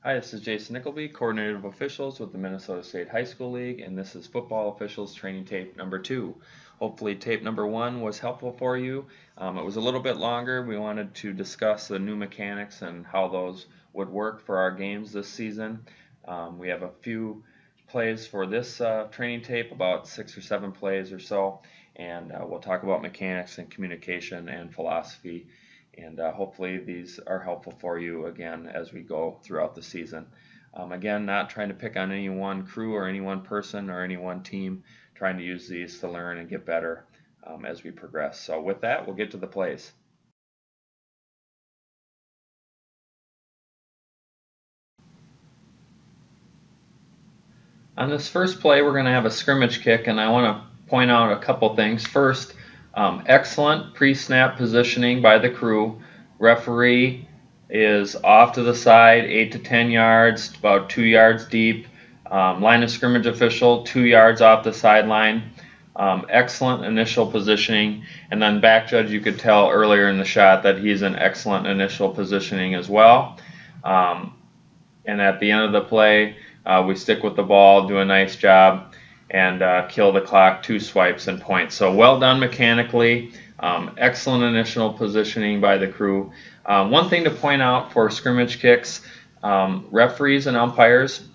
Hi, this is Jason Nickleby, Coordinator of Officials with the Minnesota State High School League, and this is Football Officials Training Tape number 2. Hopefully tape number 1 was helpful for you. It was a little bit longer. We wanted to discuss the new mechanics and how those would work for our games this season. We have a few plays for this training tape, about 6 or 7 plays or so, and we'll talk about mechanics and communication and philosophy. And hopefully these are helpful for you again as we go throughout the season. Again, not trying to pick on any one crew or any one person or any one team, trying to use these to learn and get better as we progress. So with that, we'll get to the plays. On this first play, we're going to have a scrimmage kick, and I want to point out a couple things. First, excellent pre-snap positioning by the crew. Referee is off to the side, 8 to 10 yards, about 2 yards deep. Line of scrimmage official, 2 yards off the sideline. Excellent initial positioning. And then back judge, you could tell earlier in the shot that he's in excellent initial positioning as well. And at the end of the play, we stick with the ball, do a nice job, and kill the clock, 2 swipes and points. So well done mechanically. Excellent initial positioning by the crew. One thing to point out for scrimmage kicks, referees and umpires,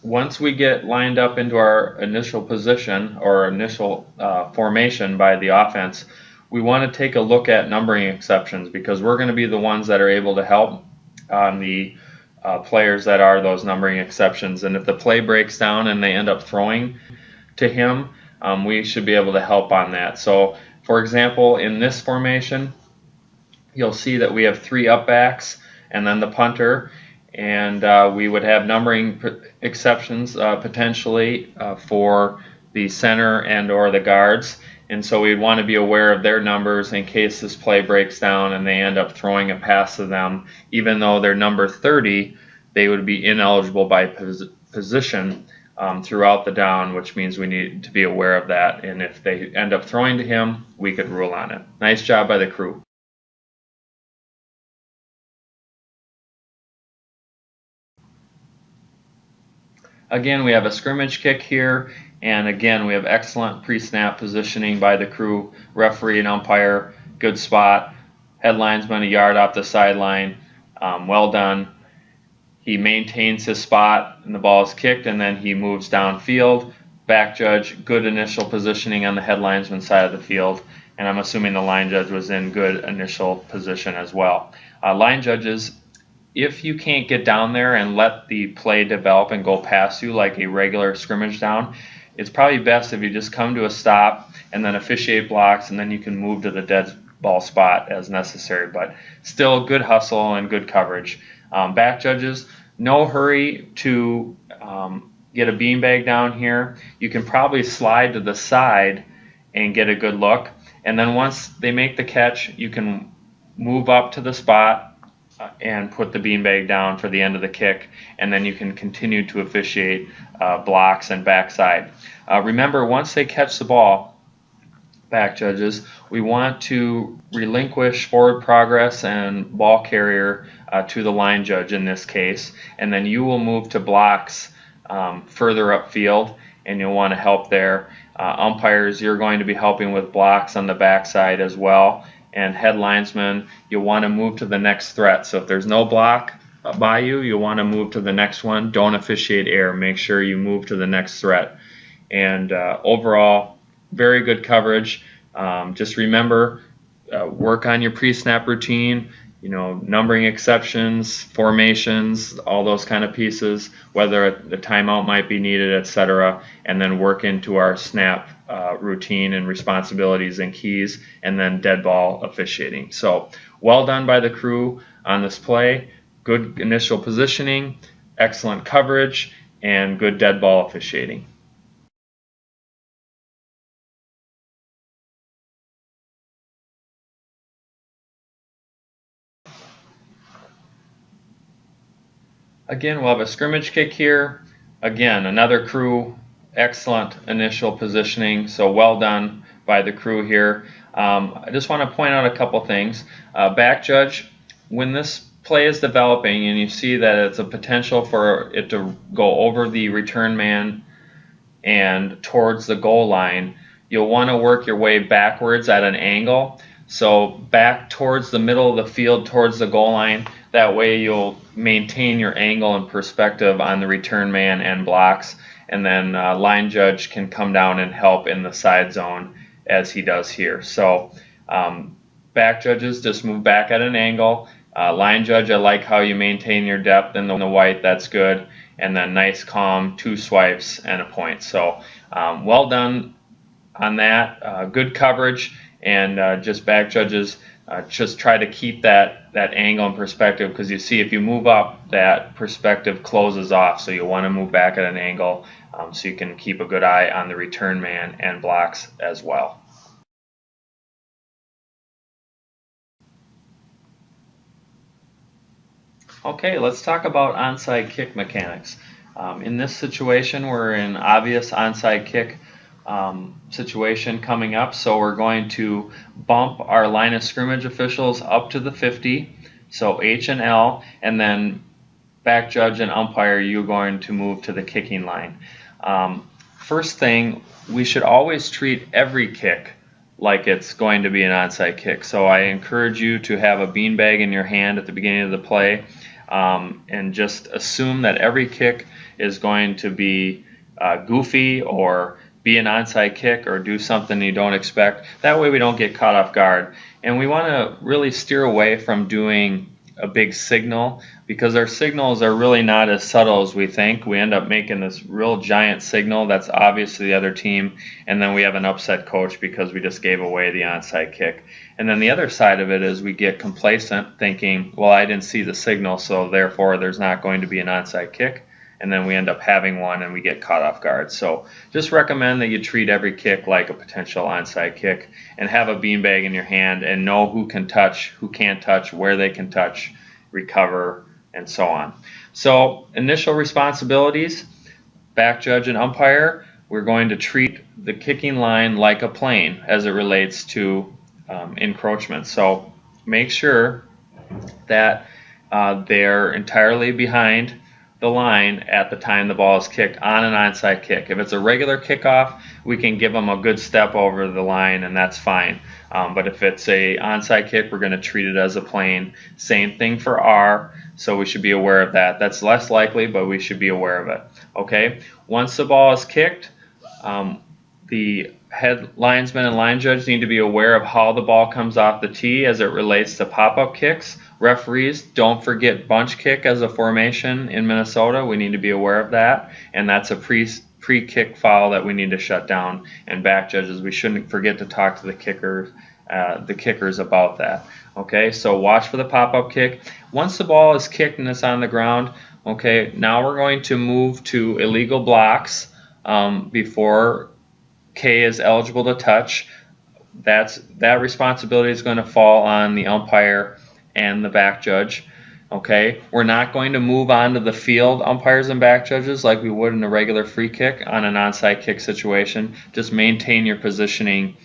once we get lined up into our initial position or initial formation by the offense, we want to take a look at numbering exceptions because we're going to be the ones that are able to help on the players that are those numbering exceptions. And if the play breaks down and they end up throwing to him, we should be able to help on that. So, for example, in this formation, you'll see that we have 3 upbacks and then the punter, and we would have numbering exceptions potentially for the center and or the guards. And so we'd want to be aware of their numbers in case this play breaks down and they end up throwing a pass to them. Even though they're number 30, they would be ineligible by position throughout the down, which means we need to be aware of that. And if they end up throwing to him, we could rule on it. Nice job by the crew. Again, we have a scrimmage kick here, and again, we have excellent pre-snap positioning by the crew, referee and umpire, good spot, head linesman a yard off the sideline, well done. He maintains his spot, and the ball is kicked, and then he moves downfield. Back judge, good initial positioning on the head linesman side of the field, and I'm assuming the line judge was in good initial position as well. Line judges, if you can't get down there and let the play develop and go past you like a regular scrimmage down, it's probably best if you just come to a stop and then officiate blocks, and then you can move to the dead ball spot as necessary. But still good hustle and good coverage. Back judges, no hurry to get a beanbag down here. You can probably slide to the side and get a good look. And then once they make the catch, you can move up to the spot and put the beanbag down for the end of the kick, and then you can continue to officiate blocks and backside. Remember, once they catch the ball, back judges, we want to relinquish forward progress and ball carrier to the line judge in this case, and then you will move to blocks further upfield, and you'll want to help there. Umpires, you're going to be helping with blocks on the backside as well. And head linesman, you'll want to move to the next threat. So if there's no block by you, you'll want to move to the next one. Don't officiate air. Make sure you move to the next threat. And overall, very good coverage. Just remember, work on your pre-snap routine, numbering exceptions, formations, all those kind of pieces, whether the timeout might be needed, etc., and then work into our snap routine and responsibilities and keys, and then dead ball officiating. So well done by the crew on this play. Good initial positioning, excellent coverage, and good dead ball officiating. Again, we'll have a scrimmage kick here. Again, another crew, excellent initial positioning, so well done by the crew here. I just want to point out a couple things. Back judge, when this play is developing and you see that it's a potential for it to go over the return man and towards the goal line, you'll want to work your way backwards at an angle. So back towards the middle of the field, towards the goal line. That way you'll maintain your angle and perspective on the return man and blocks. And then line judge can come down and help in the side zone as he does here. So back judges just move back at an angle. Line judge, I like how you maintain your depth in the white. That's good. And then nice, calm, 2 swipes and a point. So well done on that. Good coverage, and just back judges just try to keep that angle and perspective, because you see if you move up, that perspective closes off. So you want to move back at an angle so you can keep a good eye on the return man and blocks as well. Okay, let's talk about onside kick mechanics. In this situation, we're in obvious onside kick situation coming up, so we're going to bump our line of scrimmage officials up to the 50, so H and L, and then back judge and umpire, you're going to move to the kicking line. First thing, we should always treat every kick like it's going to be an onside kick. So I encourage you to have a beanbag in your hand at the beginning of the play, and just assume that every kick is going to be goofy or be an onside kick or do something you don't expect. That way we don't get caught off guard. And we want to really steer away from doing a big signal, because our signals are really not as subtle as we think. We end up making this real giant signal that's obvious to the other team, and then we have an upset coach because we just gave away the onside kick. And then the other side of it is we get complacent, thinking, well, I didn't see the signal, so therefore there's not going to be an onside kick. And then we end up having one and we get caught off guard. So just recommend that you treat every kick like a potential onside kick, and have a beanbag in your hand and know who can touch, who can't touch, where they can touch, recover, and so on. So initial responsibilities, back judge and umpire, we're going to treat the kicking line like a plane as it relates to encroachment. So make sure that they're entirely behind the line at the time the ball is kicked on an onside kick. If it's a regular kickoff, we can give them a good step over the line and that's fine. But if it's a onside kick, we're going to treat it as a plane. Same thing for R, so we should be aware of that. That's less likely, but we should be aware of it. Okay, once the ball is kicked, the head linesman and line judge need to be aware of how the ball comes off the tee as it relates to pop-up kicks. Referees, don't forget bunch kick as a formation in Minnesota. We need to be aware of that, and that's a pre-kick foul that we need to shut down. And back judges, we shouldn't forget to talk to the kickers about that. Okay, so watch for the pop-up kick. Once the ball is kicked and it's on the ground, okay, now we're going to move to illegal blocks before K is eligible to touch. That responsibility is going to fall on the umpire and the back judge. Okay, we're not going to move on to the field umpires and back judges like we would in a regular free kick on an onside kick situation. Just maintain your positioning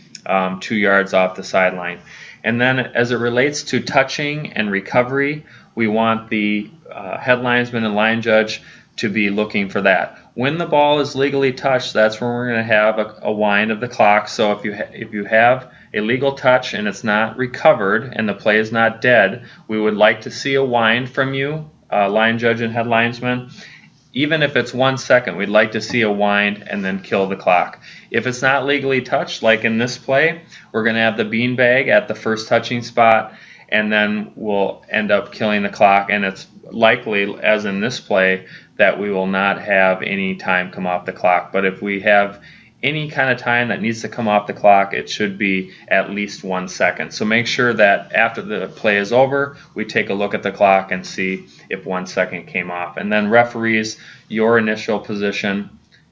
2 yards off the sideline. And then as it relates to touching and recovery, we want the head linesman and line judge to be looking for that. When the ball is legally touched, that's when we're going to have a wind of the clock. So if you have a legal touch and it's not recovered and the play is not dead, we would like to see a wind from you, line judge and head linesman. Even if it's 1 second, we'd like to see a wind and then kill the clock. If it's not legally touched, like in this play, we're going to have the beanbag at the first touching spot, and then we'll end up killing the clock. And it's likely, as in this play, that we will not have any time come off the clock. But if we have any kind of time that needs to come off the clock, it should be at least 1 second. So make sure that after the play is over, we take a look at the clock and see if 1 second came off. And then referees, your initial position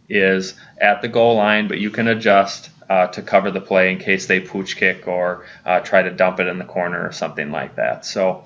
is at the goal line, but you can adjust to cover the play in case they pooch kick or try to dump it in the corner or something like that. So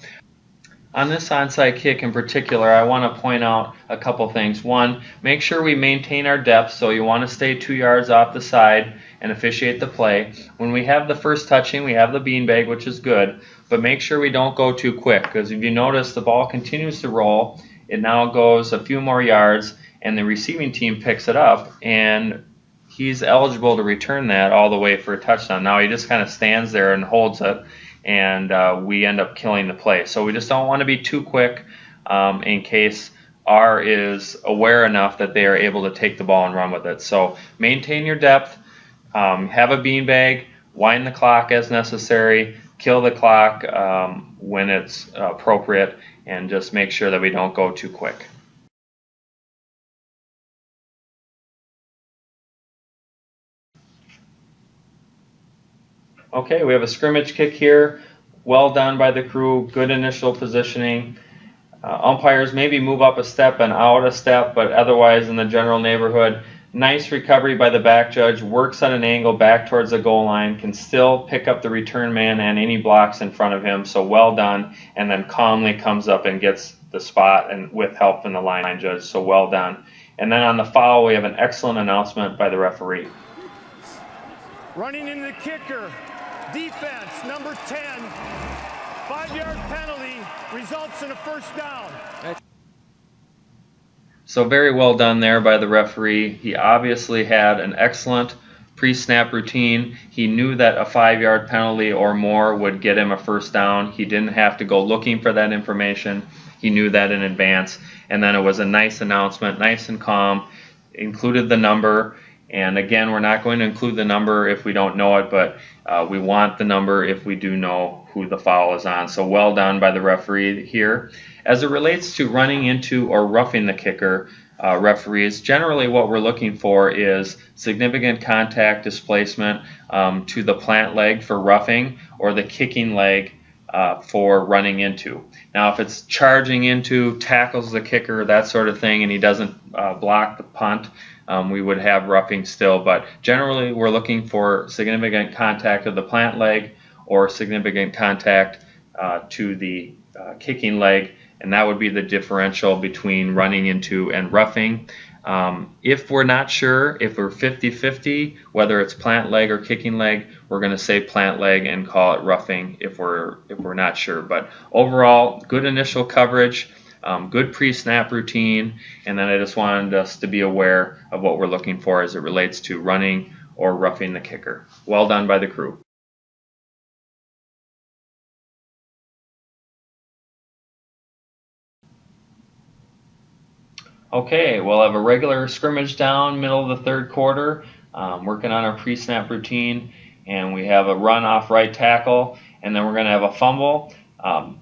On this onside kick in particular, I want to point out a couple things. One, make sure we maintain our depth, so you want to stay 2 yards off the side and officiate the play. When we have the first touching, we have the beanbag, which is good, but make sure we don't go too quick, because if you notice, the ball continues to roll. It now goes a few more yards, and the receiving team picks it up, and he's eligible to return that all the way for a touchdown. Now he just kind of stands there and holds it, and we end up killing the play. So we just don't want to be too quick in case R is aware enough that they are able to take the ball and run with it. So maintain your depth, have a beanbag, wind the clock as necessary, kill the clock when it's appropriate, and just make sure that we don't go too quick. Okay, we have a scrimmage kick here. Well done by the crew. Good initial positioning. Umpires maybe move up a step and out a step, but otherwise in the general neighborhood, nice recovery by the back judge. Works at an angle back towards the goal line. Can still pick up the return man and any blocks in front of him. So well done. And then calmly comes up and gets the spot and with help from the line judge. So well done. And then on the foul, we have an excellent announcement by the referee. Running in the kicker. Defense, number 10, 5-yard penalty, results in a first down. So very well done there by the referee. He obviously had an excellent pre-snap routine. He knew that a 5-yard penalty or more would get him a first down. He didn't have to go looking for that information. He knew that in advance. And then it was a nice announcement, nice and calm, included the number. And again, we're not going to include the number if we don't know it, but we want the number if we do know who the foul is on. So well done by the referee here. As it relates to running into or roughing the kicker, referees, generally what we're looking for is significant contact displacement to the plant leg for roughing or the kicking leg for running into. Now, if it's charging into, tackles the kicker, that sort of thing, and he doesn't block the punt, we would have roughing still. But generally, we're looking for significant contact of the plant leg or significant contact to the kicking leg, and that would be the differential between running into and roughing. If we're not sure, if we're 50-50, whether it's plant leg or kicking leg, we're going to say plant leg and call it roughing if we're not sure. But overall, good initial coverage, good pre-snap routine, and then I just wanted us to be aware of what we're looking for as it relates to running or roughing the kicker. Well done by the crew. Okay, we'll have a regular scrimmage down, middle of the third quarter, working on our pre-snap routine, and we have a run off right tackle, and then we're going to have a fumble.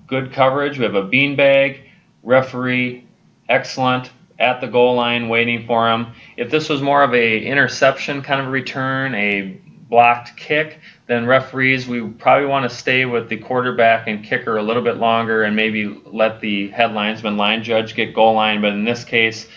Good coverage. We have a beanbag, referee, excellent, at the goal line waiting for him. If this was more of a interception kind of return, a blocked kick, then referees, we probably want to stay with the quarterback and kicker a little bit longer and maybe let the head linesman line judge get goal line. But in this case,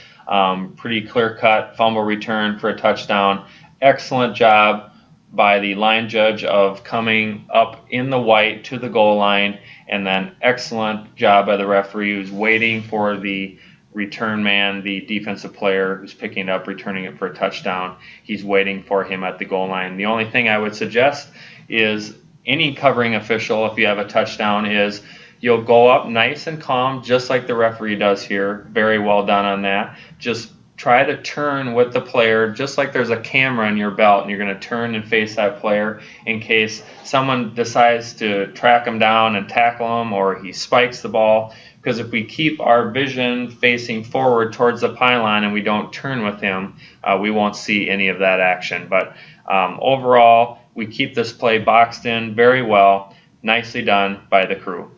pretty clear-cut fumble return for a touchdown. Excellent job by the line judge of coming up in the white to the goal line, and then excellent job by the referee who's waiting for the return man, the defensive player who's picking it up, returning it for a touchdown. He's waiting for him at the goal line. The only thing I would suggest is any covering official, if you have a touchdown, is you'll go up nice and calm, just like the referee does here. Very well done on that. Just try to turn with the player, just like there's a camera in your belt, and you're going to turn and face that player in case someone decides to track him down and tackle him, or he spikes the ball. Because if we keep our vision facing forward towards the pylon and we don't turn with him, we won't see any of that action. But overall, we keep this play boxed in very well. Nicely done by the crew.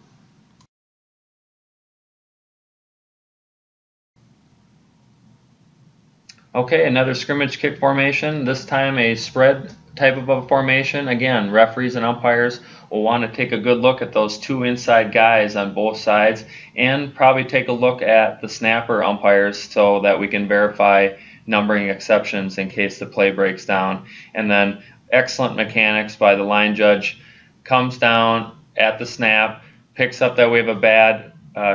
Okay, another scrimmage kick formation, this time a spread type of a formation. Again, referees and umpires will want to take a good look at those two inside guys on both sides and probably take a look at the snapper umpires so that we can verify numbering exceptions in case the play breaks down. And then excellent mechanics by the line judge, comes down at the snap, picks up that we have a bad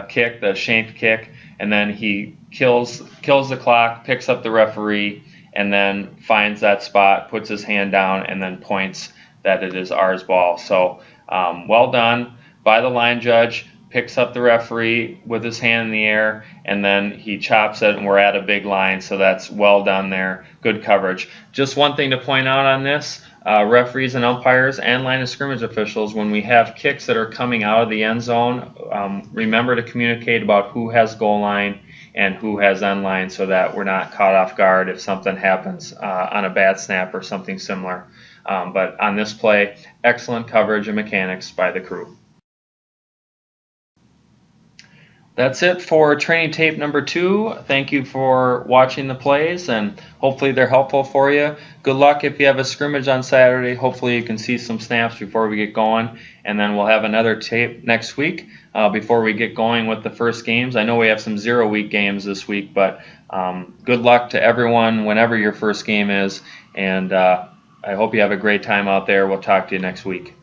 kick, the shanked kick, and then he kills the clock, picks up the referee, and then finds that spot, puts his hand down, and then points that it is ours ball. So well done by the line judge. Picks up the referee with his hand in the air, and then he chops it, and we're at a big line, so that's well done there. Good coverage. Just one thing to point out on this, referees and umpires and line of scrimmage officials, when we have kicks that are coming out of the end zone, remember to communicate about who has goal line and who has end line, so that we're not caught off guard if something happens on a bad snap or something similar. But on this play, excellent coverage and mechanics by the crew. That's it for training tape number 2. Thank you for watching the plays, and hopefully they're helpful for you. Good luck if you have a scrimmage on Saturday. Hopefully you can see some snaps before we get going, and then we'll have another tape next week before we get going with the first games. I know we have some 0-week games this week, but good luck to everyone whenever your first game is, and I hope you have a great time out there. We'll talk to you next week.